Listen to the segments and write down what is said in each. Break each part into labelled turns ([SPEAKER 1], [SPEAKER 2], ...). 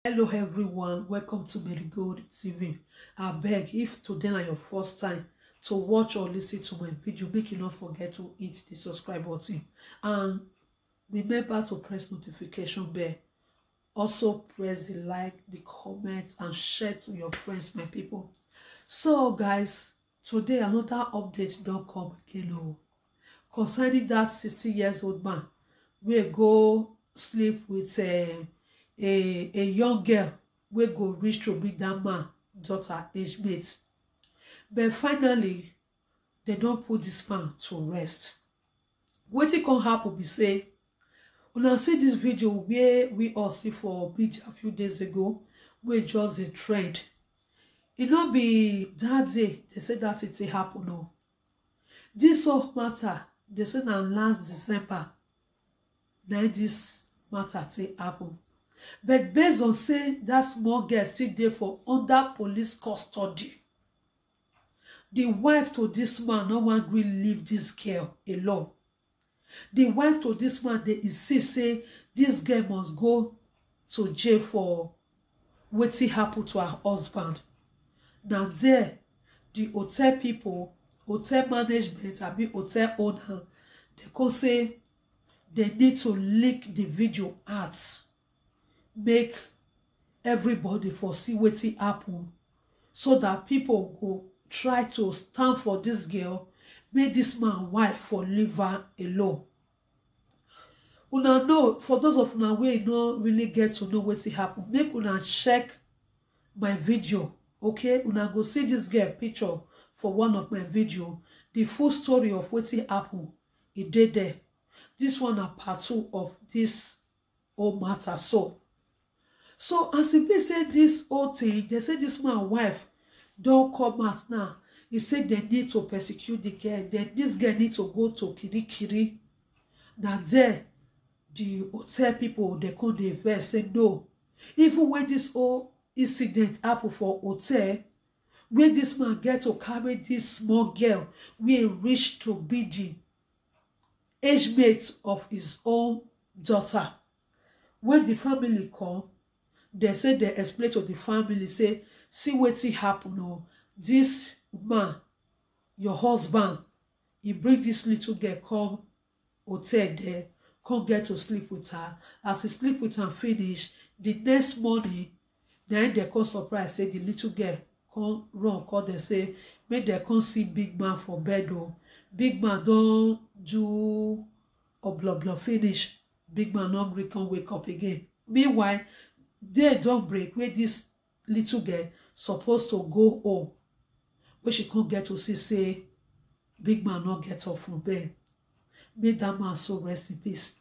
[SPEAKER 1] Hello everyone, welcome to Marigold TV. I beg, if today is your first time to watch or listen to my video, make you not forget to hit the subscribe button and remember to press notification bell. Also press the like, the comment and share to your friends, my people. So guys, today another update don't come again concerning that 60 years old man wey go sleep with a young girl wey go reach to be that man daughter age mate. But finally they don't put this man to rest. Wetin come happen be say una see this video where we all see for media a few days ago wey just a trend. It not be that day they say that it happen. No, this whole matter they say na last December na this matter happen. But based on say that small girl still there for under police custody, the wife to this man no wan gree leave this girl alone. The wife to this man they insist say this girl must go to jail for wetin happen to her husband. Now there the hotel people, hotel management abi hotel owner, they come say they need to leak the video out, make everybody for see wetin happen, so that people go try to stand for this girl, make this man wife for leave her alone. Una know, for those of una wey no really get to know wetin happen, make una check my video, okay? Una go see this girl picture for one of my video. The full story of wetin happen, e dey there. This one na part 2 of this whole matter. So as e be say this whole thing, they say this man wife don't come out now. He said they need to persecute the girl. Then this girl need to go to Kirikiri. Now there, the hotel people, they come dey vex say no. Even when this whole incident happen for hotel, where this man get to carry this small girl, we reach to be the age mate of his own daughter. When the family come, they say they explain to the family, say, see wetin happen. Oh, this man, your husband, he bring this little girl come hotel there, come get to sleep with her. As he sleep with her finish, the next morning, then they come surprise, say the little girl come run, call they say, make they come see big man for bed. Oh, big man don't do or blah finish. Big man not gree come wake up again. Meanwhile, they don't break where this little girl supposed to go home, where she can't get to see say big man not get up from bed. Make that man so rest in peace.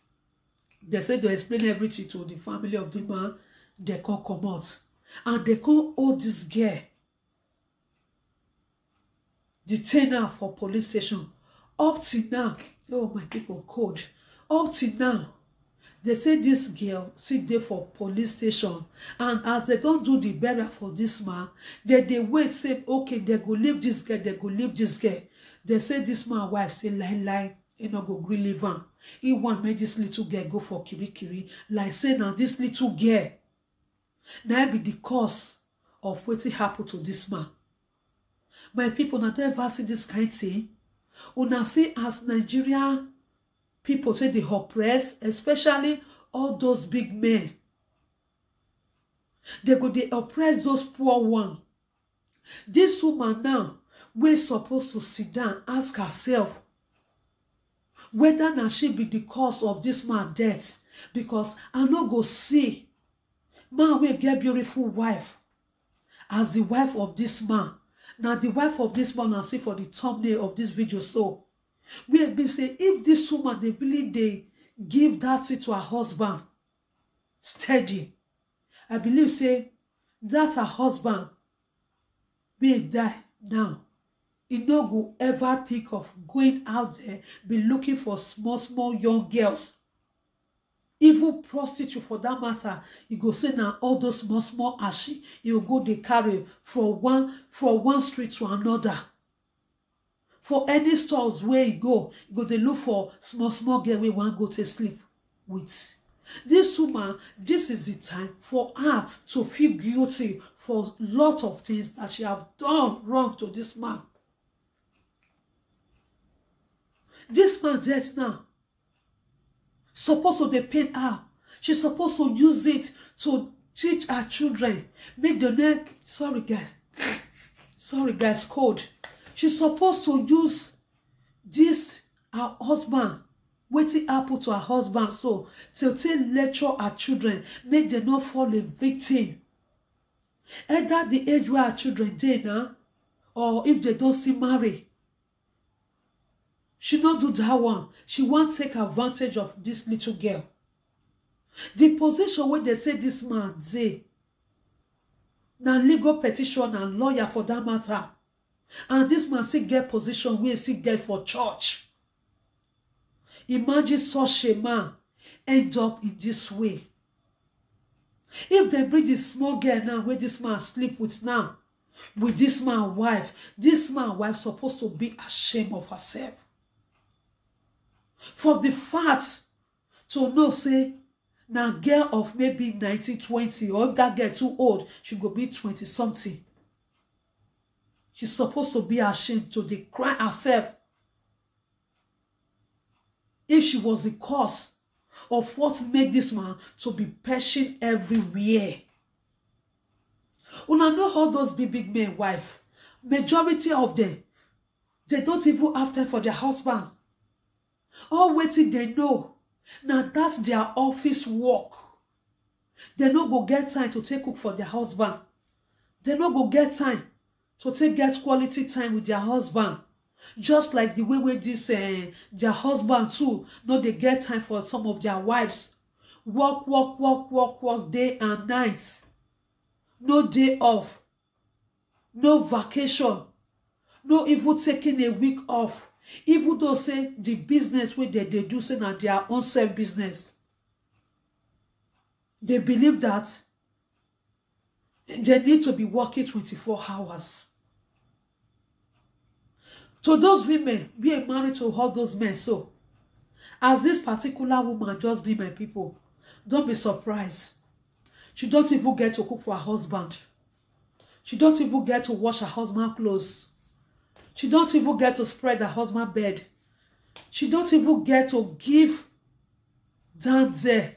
[SPEAKER 1] They say they explain everything to the family of the man. They can't come out and they can't hold this girl, detain her for police station. Up till now, oh my people code. Up till now, they say this girl sit there for police station, and as they don't do the burial for this man, they wait, say okay, they go leave this girl, they go leave this girl. They say this man wife say lie, he not go gree leave am. He want make this little girl go for Kirikiri, like say now this little girl now be the cause of wetin happen to this man. My people, now never see this kind thing. Una see as Nigeria people say they oppress, especially all those big men. They go they oppress those poor ones. This woman now, we're supposed to sit down, ask herself whether now she be the cause of this man's death. Because I no go see man will get beautiful wife as the wife of this man. Now the wife of this man I see for the thumbnail of this video. So we have been saying, if this woman they really they give that to her husband steady, I believe say that her husband may die now. He no go ever think of going out there be looking for small young girls, even prostitute for that matter. You go say now all those small ashy you go they carry from one street to another. For any stores where you go they look for small girl we want go to sleep with. This woman, this is the time for her to feel guilty for a lot of things that she have done wrong to this man. This man dead now. Supposed to depend her. She's supposed to use it to teach her children. Make the name, sorry guys, code. She's supposed to use this, her husband, waiting apple to her husband, so to lecture her children, make them not fall a victim. Either the age where her children dey now, or if they don't see marry. She not do that one. She won't take advantage of this little girl. The position where they say this man say, now legal petition and lawyer for that matter. And this man still get position where he still get for church. Imagine such a man end up in this way. If they bring this small girl now where this man sleep with now, with this man's wife supposed to be ashamed of herself. For the fact to know, say, now girl of maybe 19, 20, or if that girl too old, she go be 20 something. She's supposed to be ashamed to decry herself. If she was the cause of what made this man to be perishing everywhere. Una know all those big men wife. Majority of them, they don't even have time for their husband. All waiting they know. Now that's their office work. They no go get time to take cook for their husband. They no go get time to get quality time with their husband. Just like the way this their husband too, no they get time for some of their wives. Work day and night. No day off. No vacation. No even taking a week off. Even though say the business where they do say na their own self business. They believe that they need to be working 24 hours. To those women, we are married to all those men. So, as this particular woman just be my people, don't be surprised. She don't even get to cook for her husband. She don't even get to wash her husband's clothes. She don't even get to spread her husband's bed. She don't even get to give down there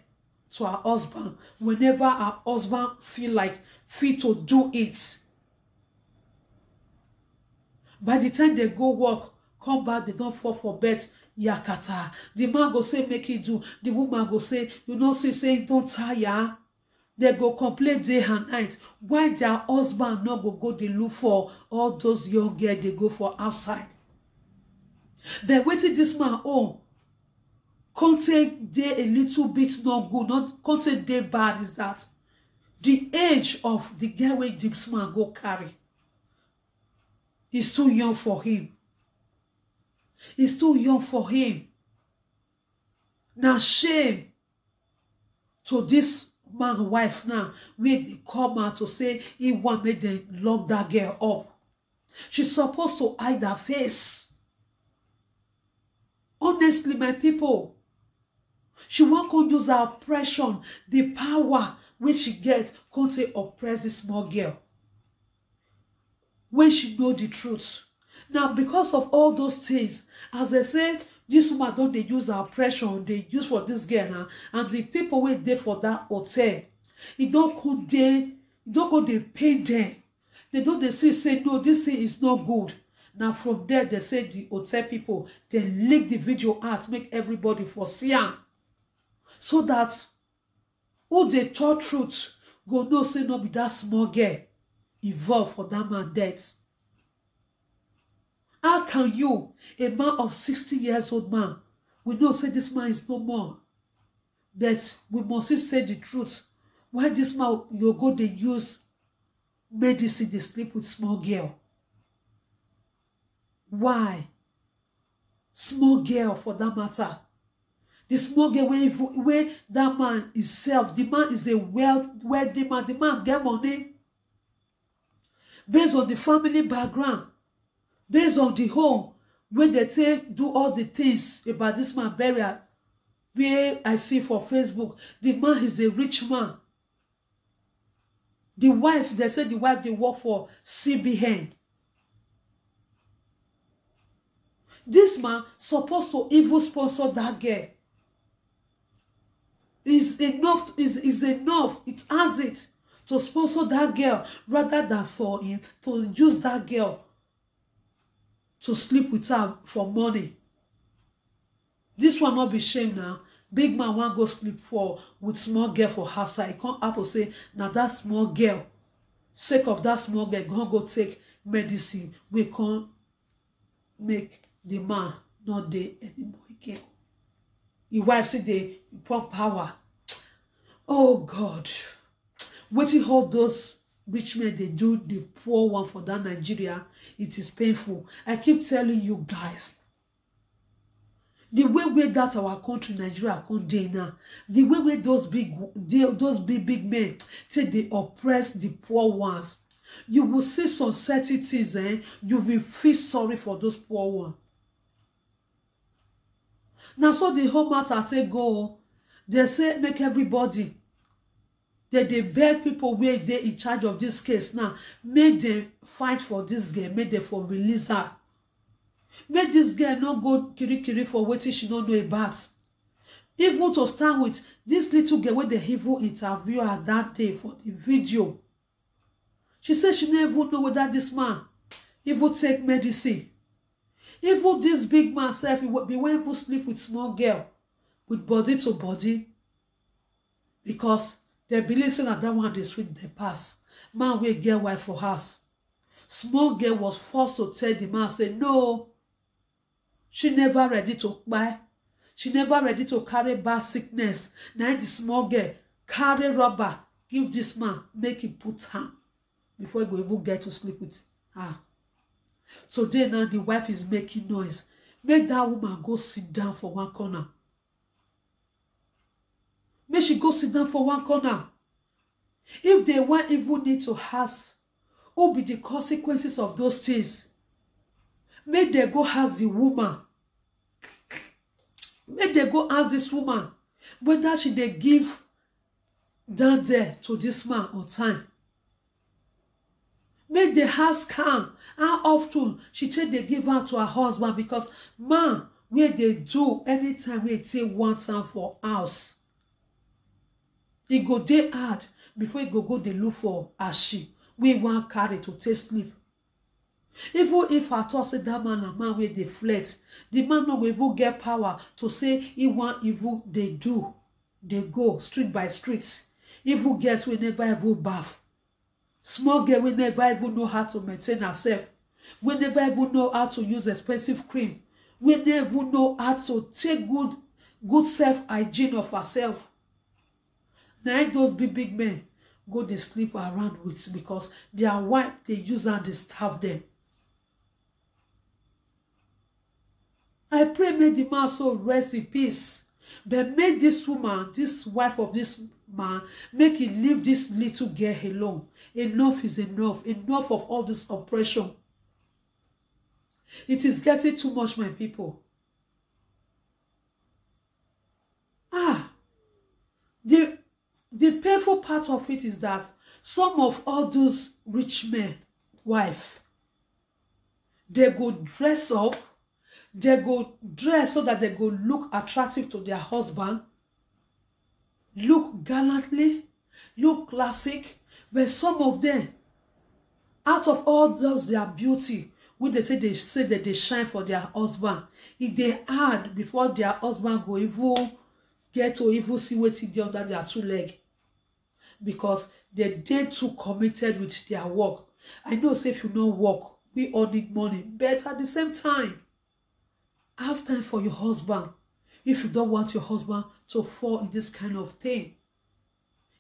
[SPEAKER 1] to her husband whenever her husband feel like fit to do it. By the time they go work, come back, they don't fall for bed, yakata. The man go say, make it do. The woman go say, you know, say, don't tire. They go complain day and night. Why their husband not go they look for all those young girls they go for outside? But waiting this man, content day a little bit not good, not content day bad is that the age of the girl where this man go carry is too young for him. It's too young for him. Now shame to this man wife now where they come out to say he want make them lock that girl up. She's supposed to hide her face. Honestly, my people, she won't go use her oppression, the power which she gets, can't say oppress this small girl. When she know the truth. Now, because of all those things, as they say, this woman don't they use her oppression, they use for this girl now, and the people wait there for that hotel, it don't go they pay them. They don't they say no, this thing is not good. Now from there they say the hotel people they leak the video out, make everybody for see am, so that who they tell truth go no say no be that small girl involved for that man death. How can you, a man of 60 years old man, we know say this man is no more, but we must say the truth. Why this man you go they use medicine, they sleep with small girl? Why? Small girl for that matter. The small girl where that man himself, the man is a wealthy man, the man get money. Based on the family background, based on the home, where they take do all the things about this man burial, where I see for Facebook, the man is a rich man. The wife, they say the wife, they work for CBN. This man supposed to even sponsor that girl. Is enough, is enough. It has it to sponsor that girl rather than for him to use that girl to sleep with her for money. This one not be shame now. Big man want go sleep with small girl for her side. He can't happen say now that small girl, sake of that small girl, gonna go take medicine. We can't make the man not there anymore again. His wife say they pump power. Oh God. Waiting all those rich men they do the poor one for that Nigeria, it is painful. I keep telling you guys. The way that our country, Nigeria, come dey now, the way those big men take they oppress the poor ones, you will see some certain things, you will feel sorry for those poor ones. Now, so the whole matter take go, they say make everybody, they beg people where they in charge of this case now, make them fight for this girl, make them for release her. Make this girl not go kiri for waiting she don't know about. Even to start with, this little girl when the evil interview her that day for the video, she said she never even know whether this man even take medicine. Even this big man self, he would be when he sleep with small girl, with body to body, because they believe that one they sweet they pass. Man will get wife for house. Small girl was forced to tell the man, say no. She never ready to buy. She never ready to carry bad sickness. Now the small girl carry rubber, give this man, make him put her before he go even get to sleep with her. So then now the wife is making noise. Make that woman go sit down for one corner. Make she go sit down for one corner. If they want even need to ask, what be the consequences of those things? Make they go ask the woman. Make they go ask this woman whether she they give down there to this man on time. Make they ask her how often she take they give her to her husband, because man, where they do anytime we take one time for house, he go dey hard before he go they look for ashi we want carry to take sleep. Even if I thought say that man and man where they flex, the man no go even get power to say he want evil they do. They go street by street. Evil girls will never even bath. Small girl will never even know how to maintain herself. We never even know how to use expensive cream. We never even know how to take good self-hygiene of herself. Now those big men go they sleep around with because their wife they use and they starve them. I pray may the man so rest in peace. But make this woman, this wife of this man, make it leave this little girl alone. Enough is enough. Enough of all this oppression. It is getting too much, my people. The painful part of it is that some of all those rich men, wife, they go dress up. They go dress so that they go look attractive to their husband, look gallantly, look classic. But some of them, out of all those their beauty, when they say that they shine for their husband, if they add before their husband go even get to even see what they under their two legs, because they too committed with their work. I know say if you don't work, we all need money, but at the same time, have time for your husband. If you don't want your husband to fall in this kind of thing,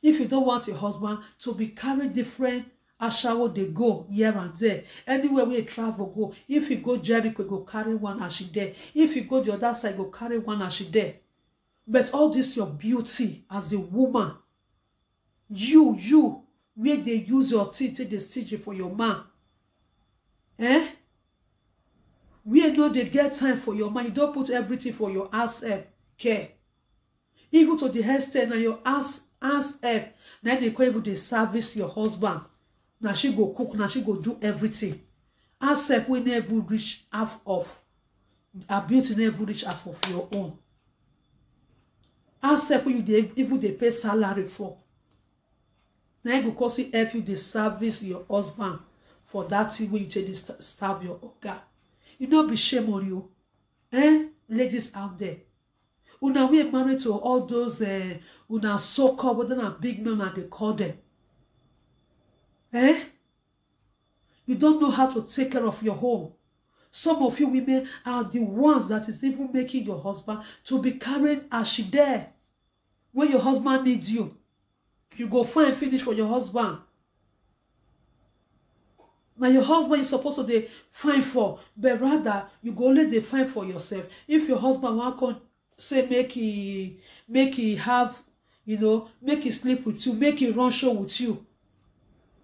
[SPEAKER 1] if you don't want your husband to be carried different ashawo they go here and there, anywhere where you travel go. If you go Jericho, go carry one as she there. If you go the other side, go carry one as she there. But all this your beauty as a woman, you where they use your teeth to stitch it for your man, we know they get time for your man. You don't put everything for your ass care. Even to the extent na your ask help, na they call even dey service your husband. Now she go cook, now she go do everything. Ask help wey never reach half of her beauty, never reach half of your own. Ask help you dey even dey pay salary for. Now you go cause it help you dey service your husband for that thing wey you take dey starve your oga. You no be shame on you, ladies out there. Una we married to all those una so-called, whether na big men una they call them. You don't know how to take care of your home. Some of you women are the ones that is even making your husband to be carrying ashi there. When your husband needs you, you go find finish for your husband. Now your husband is supposed to dey find for, but rather you go only dey find for yourself. If your husband want to say make he have, make he sleep with you, make he run show with you,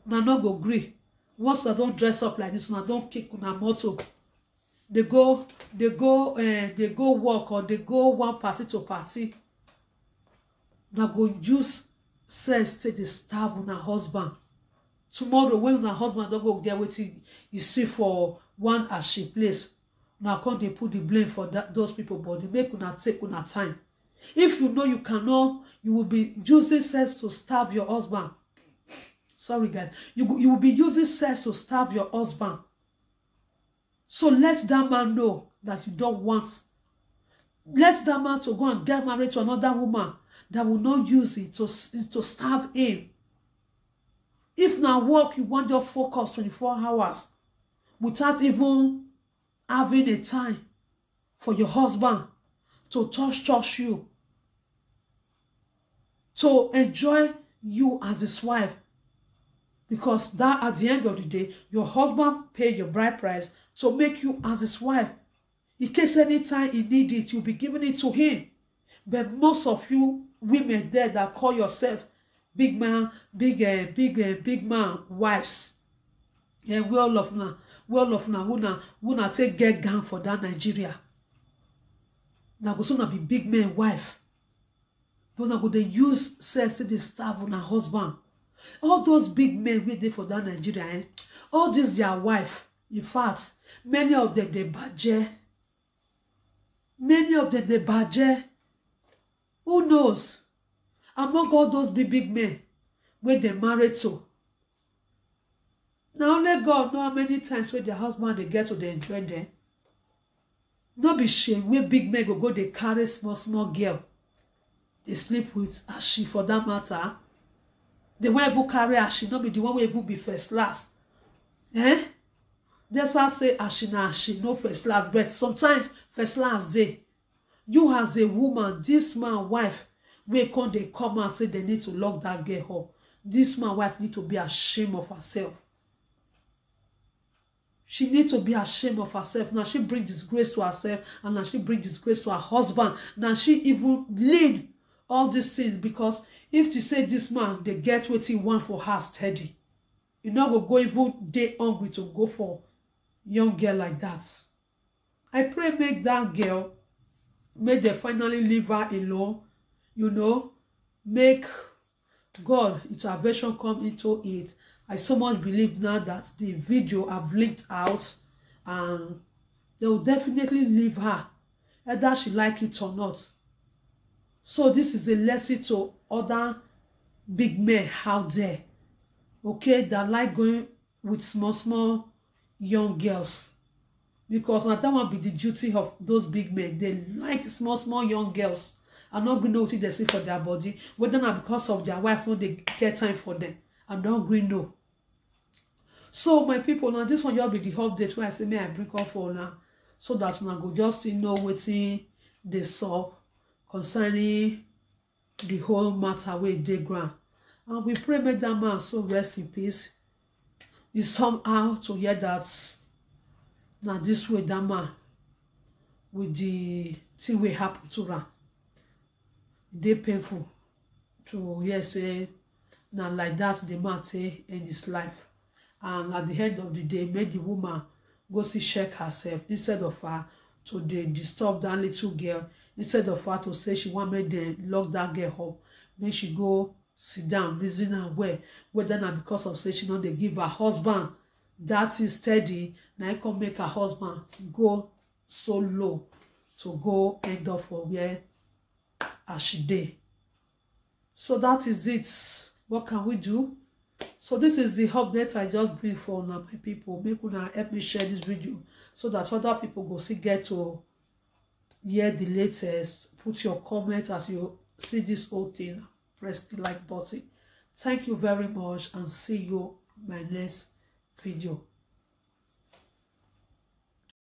[SPEAKER 1] una no go gree. Once una don't dress up like this, una don't kick una motor. They go work or they go one party to party. Una go use sex to dey starve una husband. Tomorrow when una husband don't go get wetin you see for one ashi place, una come dey put the blame for those people body. Make una take una time. If you know you cannot, you will be using sex to starve your husband. Sorry guys, you will be using sex to starve your husband. So let that man know that you don't want. Let that man to go and get married to another woman that will not use it to starve him. If now work, you want your focus 24 hours without even having a time for your husband to touch you, to enjoy you as his wife. Because that at the end of the day, your husband pay your bride price to make you as his wife. In case anytime he need it, you'll be giving it to him. But most of you women there that call yourself big man wives, we all love now, who take get gang for that Nigeria. Now go soon be big man wife. But now go they use sex to dey starve on her husband. All those big men we dey for that Nigeria, all this their wife. In fact, many of them they badger. Many of them they badger. Who knows? Among all those big men where they married to. Now only God know how many times when their husband they get to the enjoy them. No be shame where big men go they carry small girl. They sleep with ashi for that matter. The one who carry ashi, not be the one who even be first class. That's why I say ashi no first class. But sometimes first class day. You as a woman, this man wife, they come and say they need to lock that girl up. This man wife need to be ashamed of herself. She need to be ashamed of herself. Now she bring disgrace to herself, and now she bring disgrace to her husband. Now she even lead all these things, because if you say this man, they get what he want for her steady, you know go even day hungry to go for young girl like that. I pray make that girl, make they finally leave her alone, make God intervention come into it. I so much believe now that the video have leaked out, and they will definitely leave her, whether she like it or not. So this is a lesson to other big men out there, okay, that like going with small young girls. Because now that will be the duty of those big men. They like small young girls. I'm not going to know what they see for their body, whether not because of their wife, when they get time for them. I'm not going to know. So my people, now this one will be the update where I say may I bring up for now, so that now go just know what they saw concerning the whole matter with the ground. And we pray make that man so rest in peace. It's somehow to hear that now this way that man with the thing will happen to her. They painful to hear say now like that the man say in his life. And at the end of the day, make the woman go see check herself instead of her to disturb that little girl instead of her to say she want make dem lock that girl up, make she go sit down reason am well whether na because of say she no dey give her husband that is steady, na it come make her husband go so low to go end up for where as she dey. So that is it. What can we do? So this is the update I just bring for una, my people. Make una help me share this video so that other people go see get to hear the latest. Put your comment as you see this whole thing. Press the like button. Thank you very much and see you in my next video.